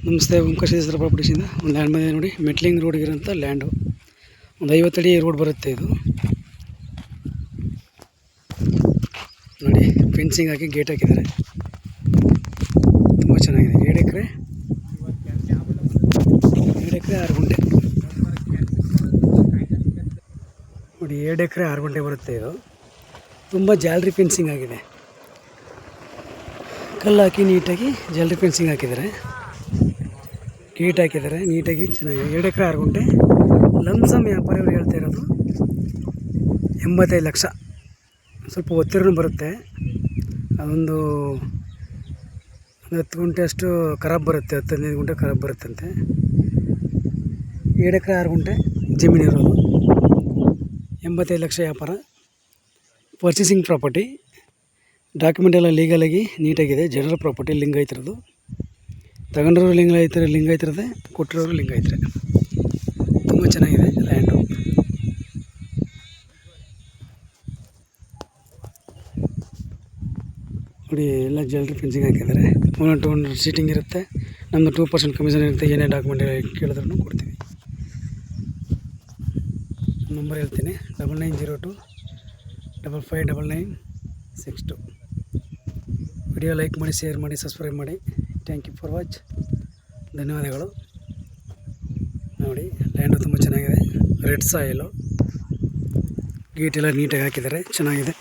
ನಮಸ್ತೆ. ಓಂಕಾರೇಶ್ವರ ಪ್ರಾಪರ್ಟೀಸಿಂದ ಒಂದು ಲ್ಯಾಂಡ್ ಬಂದಿದೆ ನೋಡಿ. ಮೆಟ್ಲಿಂಗ್ ರೋಡ್ಗಿರೋಂಥ ಲ್ಯಾಂಡು. ಒಂದು 50 ಅಡಿ ರೋಡ್ ಬರುತ್ತೆ ಇದು ನೋಡಿ. ಫೆನ್ಸಿಂಗ್ ಹಾಕಿ ಗೇಟ್ ಹಾಕಿದ್ದಾರೆ. ತುಂಬ ಚೆನ್ನಾಗಿದೆ. 7 ಎಕರೆ 6 ಗುಂಟೆ ನೋಡಿ. 2 ಎಕರೆ 6 ಗುಂಟೆ ಬರುತ್ತೆ ಇದು. ತುಂಬ ಜಾಲರಿ ಫೆನ್ಸಿಂಗ್ ಆಗಿದೆ. ಕಲ್ಲು ಹಾಕಿ ನೀಟಾಗಿ ಜಾಲರಿ ಫೆನ್ಸಿಂಗ್ ಹಾಕಿದ್ದಾರೆ. ಗೇಟ್ ಹಾಕಿದ್ದಾರೆ ನೀಟಾಗಿ ಚೆನ್ನಾಗಿದೆ. 2 ಎಕರೆ 6 ಗುಂಟೆ. ಲಂಸಮ್ ವ್ಯಾಪಾರ ಇವರು ಹೇಳ್ತಾ ಇರೋದು 85 ಲಕ್ಷ. ಸ್ವಲ್ಪ ಒತ್ತಿರನೂ ಬರುತ್ತೆ. ಅದೊಂದು 10 ಗುಂಟೆ ಅಷ್ಟು ಖರಾಬ್ ಬರುತ್ತೆ. 10-15 ಗುಂಟೆ ಖರಾಬ್ ಬರುತ್ತಂತೆ. 2 ಎಕರೆ 6 ಗುಂಟೆ ಜಮೀನಿರೋದು. 85 ಲಕ್ಷ ವ್ಯಾಪಾರ. Purchasing property. ಡಾಕ್ಯುಮೆಂಟ್ ಎಲ್ಲ ಲೀಗಲಾಗಿ ನೀಟಾಗಿದೆ. General property. ಲಿಂಗಾಯತರದು. ತಗೊಂಡ್ರವರು ಲಿಂಗಾಯತರದೆ, ಕೊಟ್ಟಿರೋರು ಲಿಂಗಾಯತರೆ. ತುಂಬ ಚೆನ್ನಾಗಿದೆ ಲ್ಯಾಂಡು. ನೋಡಿ, ಎಲ್ಲ ಜ್ಯುವೆಲ್ರಿ ಫೆನ್ಸಿಂಗ್ ಹಾಕಿದ್ದಾರೆ. 1 to 1 ಸೀಟಿಂಗ್ ಇರುತ್ತೆ. ನಮ್ಮದು 2% ಕಮಿಷನ್ ಇರುತ್ತೆ. ಏನೇ ಡಾಕ್ಯುಮೆಂಟ್ ಕೇಳಿದ್ರೂ ಕೊಡ್ತೀವಿ. ನಂಬರ್ ಹೇಳ್ತೀನಿ: 9902 559962. ವಿಡಿಯೋ ಲೈಕ್ ಮಾಡಿ, ಶೇರ್ ಮಾಡಿ, ಸಬ್ಸ್ಕ್ರೈಬ್ ಮಾಡಿ. Thank you for watch. ಧನ್ಯವಾದಗಳು. ನೋಡಿ, ಲ್ಯಾಂಡು ತುಂಬ ಚೆನ್ನಾಗಿದೆ. Red soil. ಗೇಟ್ ಎಲ್ಲ ನೀಟಾಗಿ ಹಾಕಿದ್ದಾರೆ. ಚೆನ್ನಾಗಿದೆ.